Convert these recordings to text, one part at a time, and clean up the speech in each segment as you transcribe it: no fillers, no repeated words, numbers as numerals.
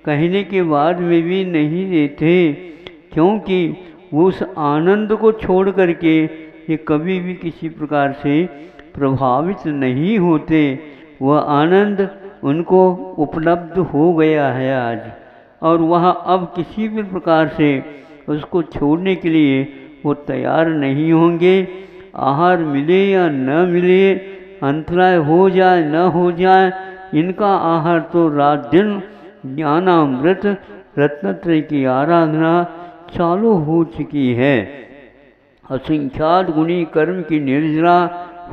कहने के बाद में भी नहीं देते, क्योंकि वो उस आनंद को छोड़ करके ये कभी भी किसी प्रकार से प्रभावित नहीं होते। वह आनंद उनको उपलब्ध हो गया है आज, और वह अब किसी भी प्रकार से उसको छोड़ने के लिए वो तैयार नहीं होंगे। आहार मिले या न मिले, अंतराय हो जाए न हो जाए, इनका आहार तो रात दिन ज्ञानामृत रत्नत्रय की आराधना चालू हो चुकी है। असंख्यात गुणी कर्म की निर्जरा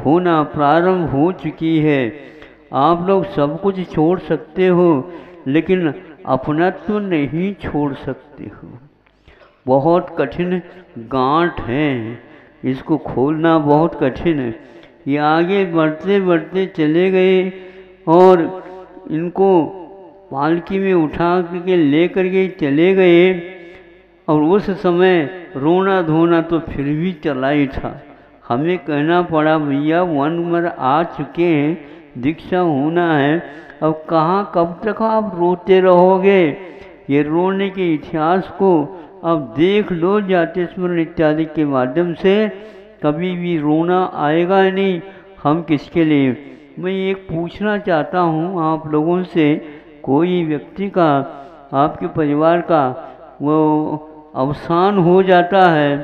होना प्रारंभ हो चुकी है। आप लोग सब कुछ छोड़ सकते हो, लेकिन अपनत्व नहीं छोड़ सकते हो। बहुत कठिन गांठ है, इसको खोलना बहुत कठिन है। ये आगे बढ़ते बढ़ते चले गए और इनको पालकी में उठा करके ले करके चले गए, और उस समय रोना धोना तो फिर भी चला ही था। हमें कहना पड़ा भैया वन उम्र आ चुके हैं, दीक्षा होना है, अब कहाँ कब तक आप रोते रहोगे। ये रोने के इतिहास को अब देख लो जाति स्मरण इत्यादि के माध्यम से, कभी भी रोना आएगा नहीं। हम किसके लिए। मैं एक पूछना चाहता हूँ आप लोगों से, कोई व्यक्ति का, आपके परिवार का वो अवसान हो जाता है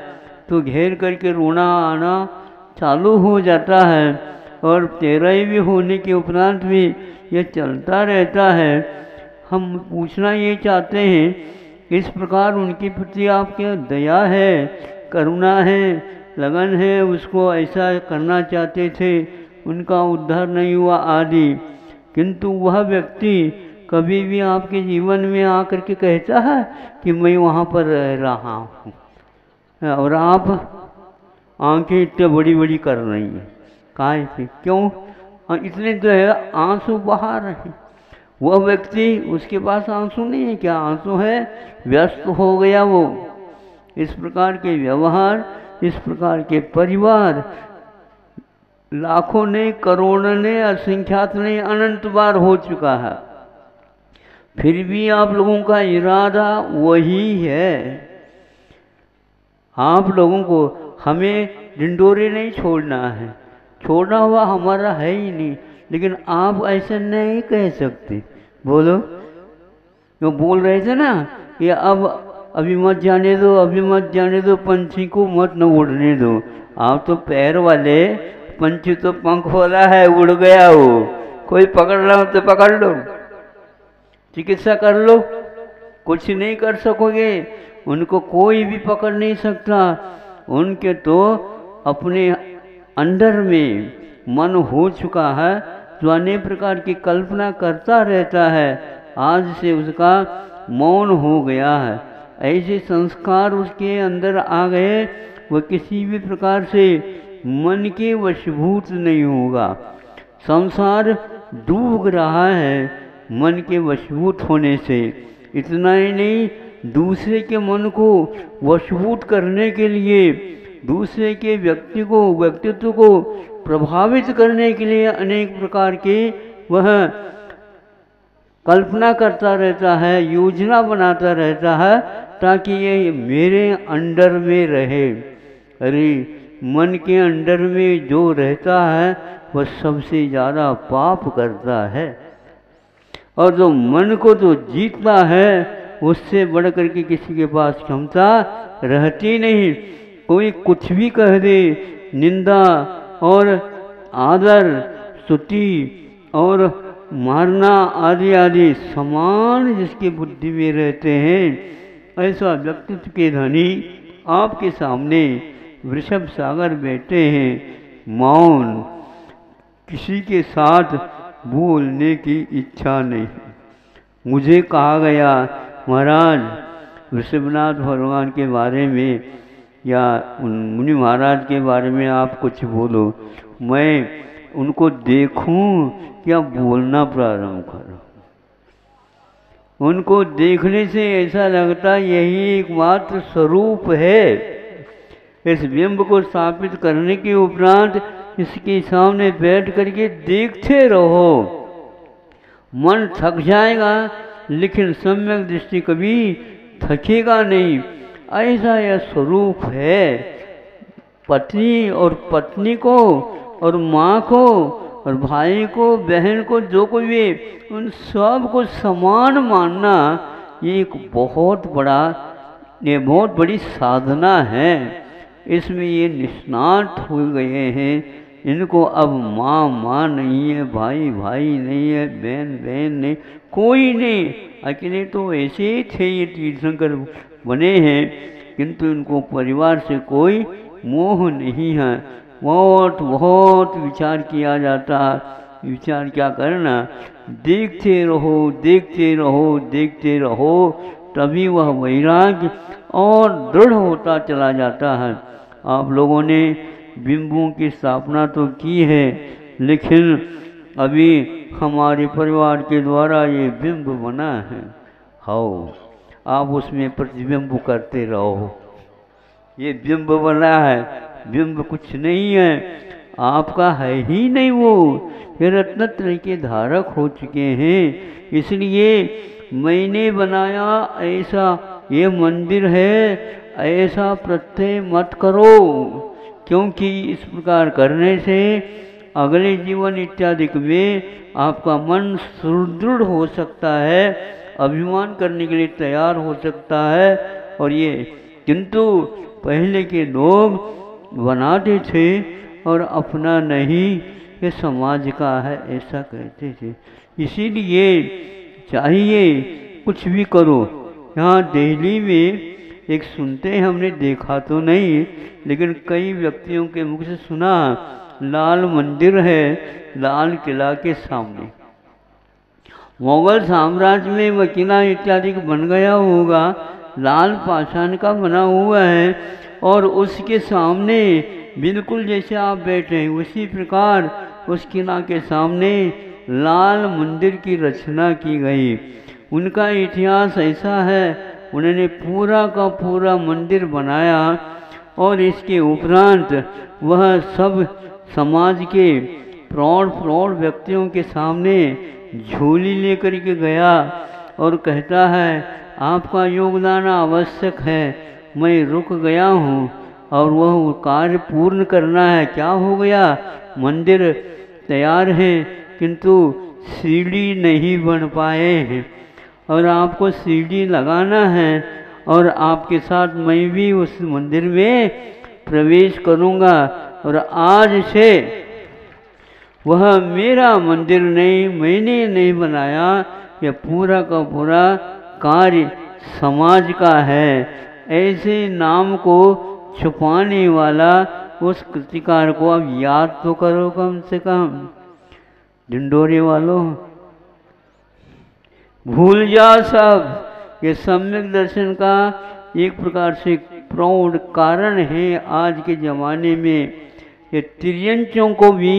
तो घेर करके रोना आना चालू हो जाता है, और 13वीं होने के उपरांत भी ये चलता रहता है। हम पूछना ये चाहते हैं, इस प्रकार उनके प्रति आपके दया है, करुणा है, लगन है, उसको ऐसा करना चाहते थे, उनका उद्धार नहीं हुआ आदि, किंतु वह व्यक्ति कभी भी आपके जीवन में आकर के कहता है कि मैं वहाँ पर रह रहा हूँ, और आप आंखें इतनी बड़ी बड़ी कर रही हैं, काहे से, क्यों, इतने जो है आंसू बहा रहे हैं। वह व्यक्ति, उसके पास आंसू नहीं है, क्या आंसू है, व्यस्त हो गया वो। इस प्रकार के व्यवहार, इस प्रकार के परिवार लाखों ने, करोड़ों ने, असंख्यात ने, अनंत बार हो चुका है। फिर भी आप लोगों का इरादा वही है। आप लोगों को हमें डिंडोरे नहीं छोड़ना है, छोड़ना हुआ हमारा है ही नहीं, लेकिन आप ऐसा नहीं कह सकते। बोलो, जो बोल रहे थे ना कि अब अभी मत जाने दो, अभी मत जाने दो, पंछी को मत न उड़ने दो। आप तो पैर वाले, पंछी तो पंख वाला है, उड़ गया वो, कोई पकड़ रहा हो तो पकड़ लो, चिकित्सा कर लो, कुछ नहीं कर सकोगे, उनको कोई भी पकड़ नहीं सकता। उनके तो अपने अंदर में मन हो चुका है, जो अनेक प्रकार की कल्पना करता रहता है, आज से उसका मौन हो गया है। ऐसे संस्कार उसके अंदर आ गए, वह किसी भी प्रकार से मन के वशीभूत नहीं होगा। संसार डूब रहा है मन के वशीभूत होने से। इतना ही नहीं, दूसरे के मन को वशीभूत करने के लिए, दूसरे के व्यक्तित्व को प्रभावित करने के लिए अनेक प्रकार के वह कल्पना करता रहता है, योजना बनाता रहता है, ताकि ये मेरे अंडर में रहे। अरे मन के अंडर में जो रहता है वह सबसे ज़्यादा पाप करता है, और जो मन को जो जीतता है उससे बढ़ करके किसी के पास क्षमता रहती नहीं। कोई कुछ भी कह दे, निंदा और आदर, स्तुति और मारना आदि आदि समान जिसकी बुद्धि में रहते हैं, ऐसा व्यक्तित्व के धनी आपके सामने वृषभ सागर बैठे हैं, मौन, किसी के साथ बोलने की इच्छा नहीं। मुझे कहा गया, महाराज ऋषभनाथ भगवान के बारे में या मुनि महाराज के बारे में आप कुछ बोलो। मैं उनको देखूं या बोलना प्रारंभ करूं? उनको देखने से ऐसा लगता यही एकमात्र स्वरूप है। इस बिंब को स्थापित करने के उपरांत इसके सामने बैठ करके देखते रहो। मन थक जाएगा लेकिन सम्यक दृष्टि कभी थकेगा नहीं। ऐसा यह स्वरूप है। पत्नी और पत्नी को और माँ को और भाई को, बहन को, जो कोई भी, उन सब को समान मानना ये एक बहुत बड़ी साधना है। इसमें ये निष्णात हो गए हैं। इनको अब माँ नहीं है, भाई नहीं है, बहन नहीं, कोई नहीं। अकेले तो ऐसे ही थे ये तीर्थंकर बने हैं, किंतु इनको परिवार से कोई मोह नहीं है। बहुत विचार किया जाता। विचार क्या करना, देखते रहो, तभी वह वैराग्य और दृढ़ होता चला जाता है। आप लोगों ने बिंबों की स्थापना तो की है, लेकिन अभी हमारे परिवार के द्वारा ये बिंब बना है। आप उसमें प्रतिबिंब करते रहो। ये बिंब बना है, बिंब कुछ नहीं है, आपका है ही नहीं। वो ये रत्नत्रय के धारक हो चुके हैं। इसलिए मैंने बनाया ऐसा ये मंदिर है, ऐसा प्रत्यय मत करो, क्योंकि इस प्रकार करने से अगले जीवन इत्यादि में आपका मन सुदृढ़ हो सकता है, अभिमान करने के लिए तैयार हो सकता है। और ये किंतु पहले के लोग बनाते थे और अपना नहीं, ये समाज का है, ऐसा कहते थे। इसीलिए चाहिए कुछ भी करो। यहाँ दिल्ली में एक सुनते हैं, हमने देखा तो नहीं, लेकिन कई व्यक्तियों के मुख से सुना, लाल मंदिर है लाल किला के सामने। मुगल साम्राज्य में वह किला इत्यादि बन गया होगा, लाल पाषाण का बना हुआ है, और उसके सामने बिल्कुल जैसे आप बैठे हैं उसी प्रकार उस किला के सामने लाल मंदिर की रचना की गई। उनका इतिहास ऐसा है, उन्होंने पूरा का पूरा मंदिर बनाया और इसके उपरांत वह सब समाज के प्रौढ़ व्यक्तियों के सामने झोली लेकर के गया और कहता है, आपका योगदान आवश्यक है, मैं रुक गया हूँ और वह कार्य पूर्ण करना है। क्या हो गया, मंदिर तैयार है किंतु सीढ़ी नहीं बन पाए हैं, और आपको सीढ़ी लगाना है, और आपके साथ मैं भी उस मंदिर में प्रवेश करूँगा। और आज से वह मेरा मंदिर नहीं, मैंने नहीं बनाया, यह पूरा का पूरा कार्य समाज का है। ऐसे नाम को छुपाने वाला उस कृतिकार को अब याद तो करो कम से कम। ढिंडोरे वालों, भूल जा सब। ये सम्यक दर्शन का एक प्रकार से प्रौढ़ कारण है आज के ज़माने में। ये तिर्यंचों को भी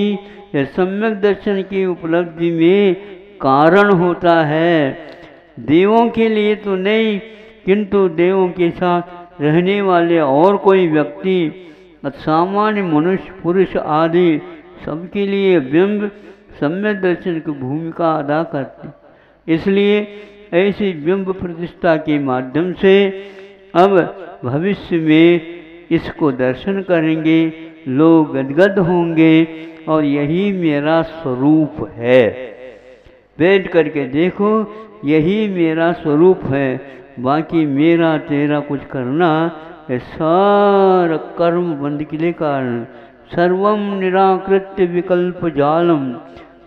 ये सम्यक दर्शन की उपलब्धि में कारण होता है। देवों के लिए तो नहीं, किंतु देवों के साथ रहने वाले और कोई व्यक्ति, सामान्य मनुष्य, पुरुष आदि सबके लिए बिंब सम्यक दर्शन की भूमिका अदा करते। इसलिए ऐसी बिंब प्रतिष्ठा के माध्यम से अब भविष्य में इसको दर्शन करेंगे, लोग गदगद होंगे और यही मेरा स्वरूप है। बैठ करके देखो, यही मेरा स्वरूप है, बाकी मेरा तेरा कुछ करना ये सारा कर्म बंद के लिए कारण। सर्वम निराकृत्य विकल्प जालम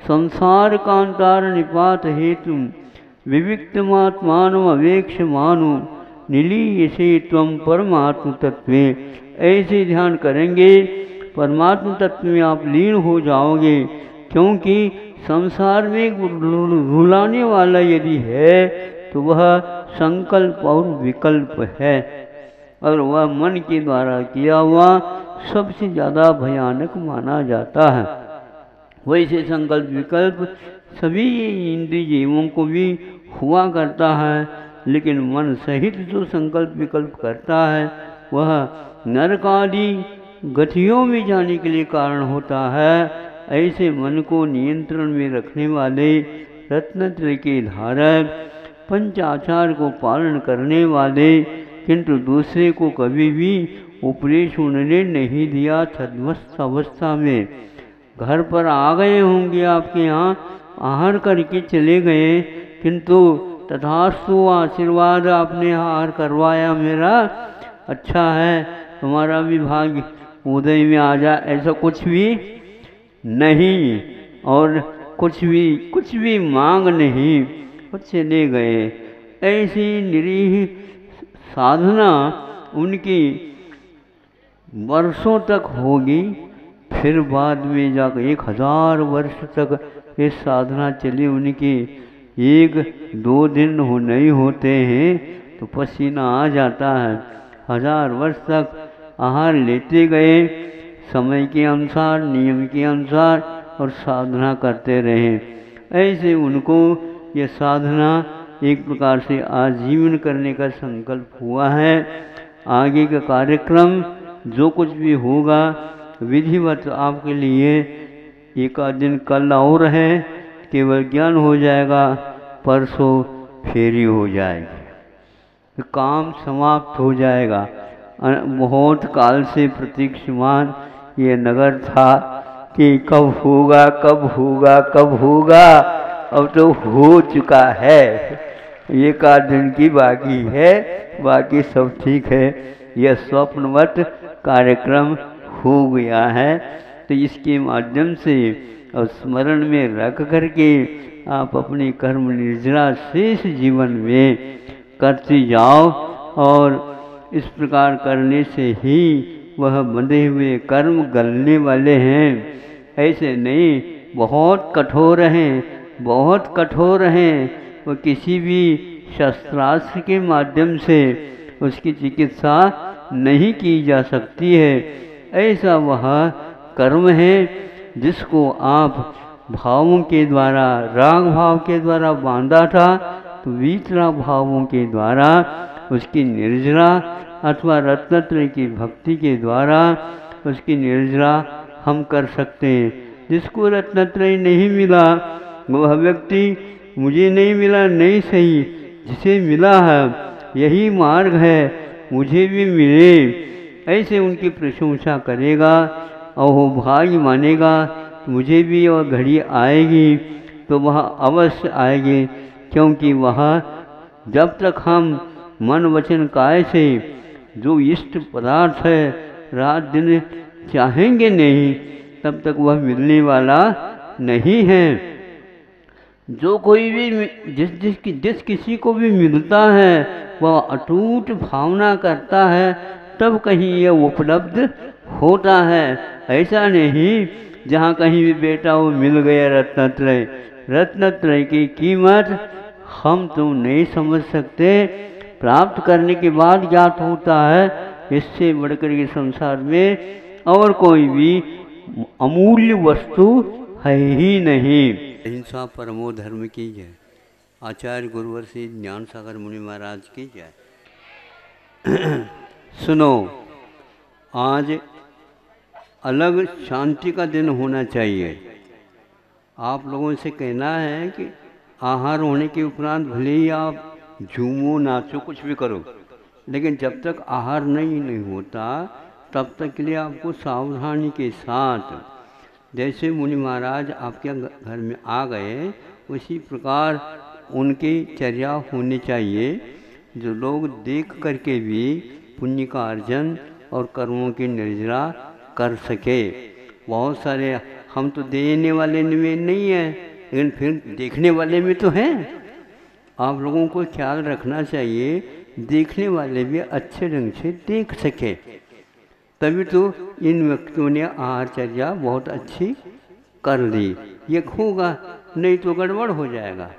संसार कांतार निपात हेतु विविक्तमात्मानम अवेक्ष मानो निलीयसे त्वं परमात्म तत्वे। ऐसे ध्यान करेंगे, परमात्म तत्व में आप लीन हो जाओगे। क्योंकि संसार में रुलाने वाला यदि है तो वह संकल्प और विकल्प है, और वह मन के द्वारा किया हुआ सबसे ज़्यादा भयानक माना जाता है। वैसे संकल्प विकल्प सभी इंद्रिय जीवों को भी हुआ करता है, लेकिन मन सहित जो संकल्प विकल्प करता है वह नरक आदि गतियों में जाने के लिए कारण होता है। ऐसे मन को नियंत्रण में रखने वाले रत्नत्रय के धारक पंचाचार को पालन करने वाले, किंतु दूसरे को कभी भी उपदेश उन्होंने नहीं दिया। छद्मस्त अवस्था में घर पर आ गए होंगे, आपके यहाँ आहार करके चले गए, किंतु तथास्तु आशीर्वाद आपने आहार करवाया मेरा, अच्छा है तुम्हारा भी भाग्य उदय में आ जा, ऐसा कुछ भी नहीं, और कुछ भी मांग नहीं, वो चले गए। ऐसी निरीह साधना उनकी वर्षों तक होगी, फिर बाद में जाकर 1000 वर्ष तक ये साधना चली उनकी। 1-2 दिन नहीं होते हैं तो पसीना आ जाता है। 1000 वर्ष तक आहार लेते गए, समय के अनुसार, नियम के अनुसार, और साधना करते रहे। ऐसे उनको ये साधना एक प्रकार से आजीवन करने का संकल्प हुआ है। आगे का कार्यक्रम जो कुछ भी होगा विधिवत आपके लिए एक आध दिन कल और है, केवल ज्ञान हो जाएगा, परसों फेरी हो जाएगी, काम समाप्त हो जाएगा। बहुत काल से प्रतीक्षमान ये नगर था कि कब होगा कब होगा कब होगा, अब तो हो चुका है। एक आध दिन की बाकी है, बाकी सब ठीक है। यह स्वप्नवत कार्यक्रम हो गया है, तो इसके माध्यम से और स्मरण में रख करके आप अपनी कर्म निर्जरा शेष जीवन में करते जाओ, और इस प्रकार करने से ही वह बंधे हुए कर्म गलने वाले हैं। ऐसे नहीं, बहुत कठोर हैं, बहुत कठोर हैं, वो किसी भी शस्त्रास्त्र के माध्यम से उसकी चिकित्सा नहीं की जा सकती है। ऐसा वह कर्म है जिसको आप भावों के द्वारा, राग भाव के द्वारा बांधा था, तो वीतराग भावों के द्वारा उसकी निर्जरा अथवा रत्नत्रय की भक्ति के द्वारा उसकी निर्जरा हम कर सकते हैं। जिसको रत्नत्रय नहीं मिला वह व्यक्ति मुझे नहीं मिला नहीं सही, जिसे मिला है यही मार्ग है, मुझे भी मिले, ऐसे उनकी प्रशंसा करेगा और वो भाग्य मानेगा। मुझे भी और घड़ी आएगी तो वह अवश्य आएगी, क्योंकि वह जब तक हम मन वचन काय से जो इष्ट पदार्थ है रात दिन चाहेंगे नहीं, तब तक वह मिलने वाला नहीं है। जो कोई भी जिस किसी को भी मिलता है वह अटूट भावना करता है, तब कहीं यह उपलब्ध होता है। ऐसा नहीं जहाँ कहीं भी बेटा वो मिल गया रत्नत्रय। रत्नत्रय की कीमत हम तो नहीं समझ सकते, प्राप्त करने के बाद ज्ञात होता है। इससे बढ़कर के संसार में और कोई भी अमूल्य वस्तु है ही नहीं। अहिंसा परमो धर्म की जय। आचार्य गुरुवर श्री ज्ञान सागर मुनि महाराज की जय। सुनो, आज अलग शांति का दिन होना चाहिए। आप लोगों से कहना है कि आहार होने के उपरांत भले ही आप झूमो नाचो कुछ भी करो, लेकिन जब तक आहार नहीं होता तब तक के लिए आपको सावधानी के साथ, जैसे मुनि महाराज आपके घर में आ गए उसी प्रकार उनकी चर्या होनी चाहिए। जो लोग देख करके भी पुण्य का अर्जन और कर्मों की निर्जरा कर सके। बहुत सारे हम तो देने वाले में नहीं है, लेकिन फिर देखने वाले में तो हैं। आप लोगों को ख्याल रखना चाहिए, देखने वाले भी अच्छे ढंग से देख सके, तभी तो इन व्यक्तियों ने आहारचर्या बहुत अच्छी कर ली। ये होगा, नहीं तो गड़बड़ हो जाएगा।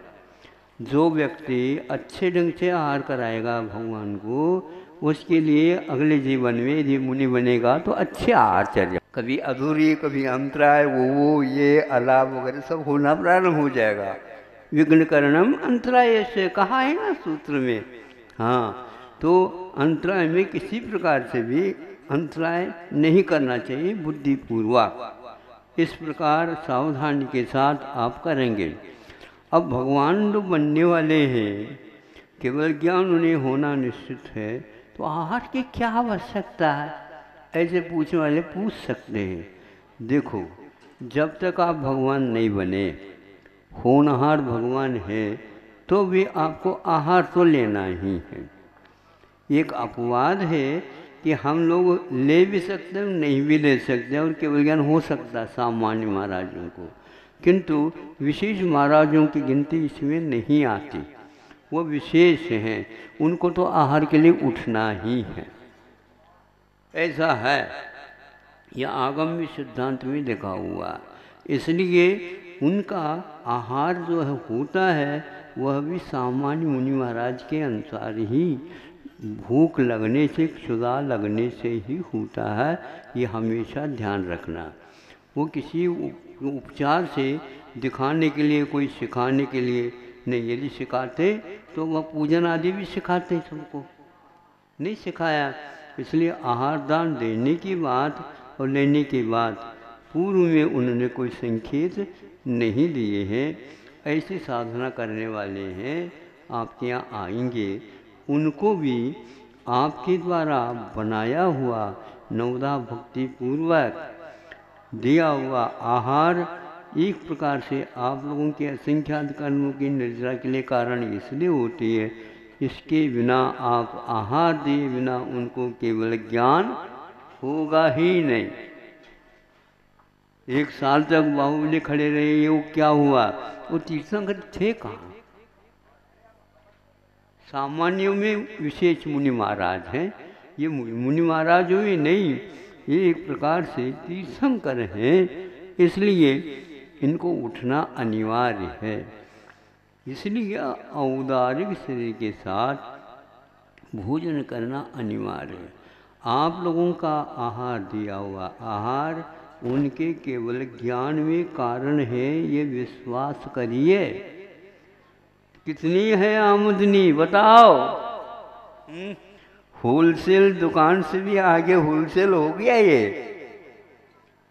जो व्यक्ति अच्छे ढंग से आहार कराएगा भगवान को, उसके लिए अगले जीवन में यदि मुनि बनेगा तो अच्छे आहारचर्या, कभी अधूरी कभी अंतराय वो ये अलाभ वगैरह सब होना प्रारंभ हो जाएगा। विघ्न करणम अंतराय से कहा है ना सूत्र में। हाँ, तो अंतराय में किसी प्रकार से भी अंतराय नहीं करना चाहिए, बुद्धिपूर्वक। इस प्रकार सावधानी के साथ आप करेंगे। अब भगवान जो बनने वाले हैं केवल ज्ञान उन्हें होना निश्चित है, तो आहार की क्या आवश्यकता है, ऐसे पूछने वाले पूछ सकते हैं। देखो, जब तक आप भगवान नहीं बने, होनहार भगवान है, तो भी आपको आहार तो लेना ही है। एक अपवाद है कि हम लोग ले भी सकते हैं, नहीं भी ले सकते, और केवल ज्ञान हो सकता है सामान्य महाराजों को, किंतु विशेष महाराजों की गिनती इसमें नहीं आती। वो विशेष हैं, उनको तो आहार के लिए उठना ही है। ऐसा है, यह आगम्य सिद्धांत में देखा हुआ। इसलिए उनका आहार जो है होता है, वह भी सामान्य मुनि महाराज के अनुसार ही भूख लगने से, क्षुधा लगने से ही होता है। ये हमेशा ध्यान रखना। वो किसी उपचार से दिखाने के लिए, कोई सिखाने के लिए नहीं। यदि सिखाते तो वह पूजन आदि भी सिखाते, सबको नहीं सिखाया। इसलिए आहार दान देने की बात और लेने की बात पूर्व में उन्होंने कोई संकेत नहीं दिए हैं। ऐसी साधना करने वाले हैं, आपके यहाँ आएंगे, उनको भी आपके द्वारा बनाया हुआ नवदा भक्ति पूर्वक दिया हुआ आहार एक प्रकार से आप लोगों के असंख्यात कर्मों की निर्जरा के लिए कारण इसलिए होती है। इसके बिना, आप आहार दिए बिना उनको केवल ज्ञान होगा ही नहीं। 1 साल तक बाहुबली खड़े रहे, ये वो क्या हुआ? वो तीर्थंकर थे कहाँ? सामान्यों में विशेष मुनि महाराज हैं, ये मुनि महाराज हुए नहीं, ये एक प्रकार से तीर्थंकर हैं। इसलिए इनको उठना अनिवार्य है। इसलिए औदारिक शरीर के साथ भोजन करना अनिवार्य है। आप लोगों का आहार दिया हुआ आहार उनके केवल ज्ञान में कारण है, ये विश्वास करिए। कितनी है आमदनी बताओ? होलसेल दुकान से भी आगे होलसेल हो गया ये।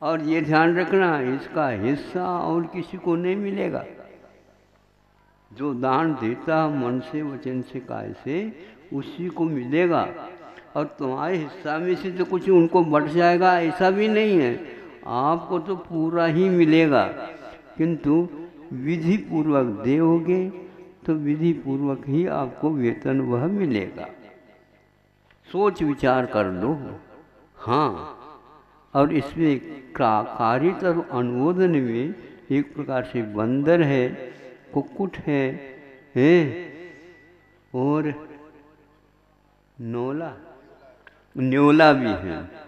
और ये ध्यान रखना, इसका हिस्सा और किसी को नहीं मिलेगा। जो दान देता मन से, वचन से, काय से, उसी को मिलेगा। और तुम्हारे हिस्सा में से तो कुछ उनको बढ़ जाएगा, ऐसा भी नहीं है। आपको तो पूरा ही मिलेगा, किंतु विधि पूर्वक दोगे तो विधि पूर्वक ही आपको वेतन वह मिलेगा। सोच विचार कर लो। हाँ, और इसमें कारित और अनुमोदन में एक प्रकार से बंदर है, कुक्कुट है, और न्योला भी है।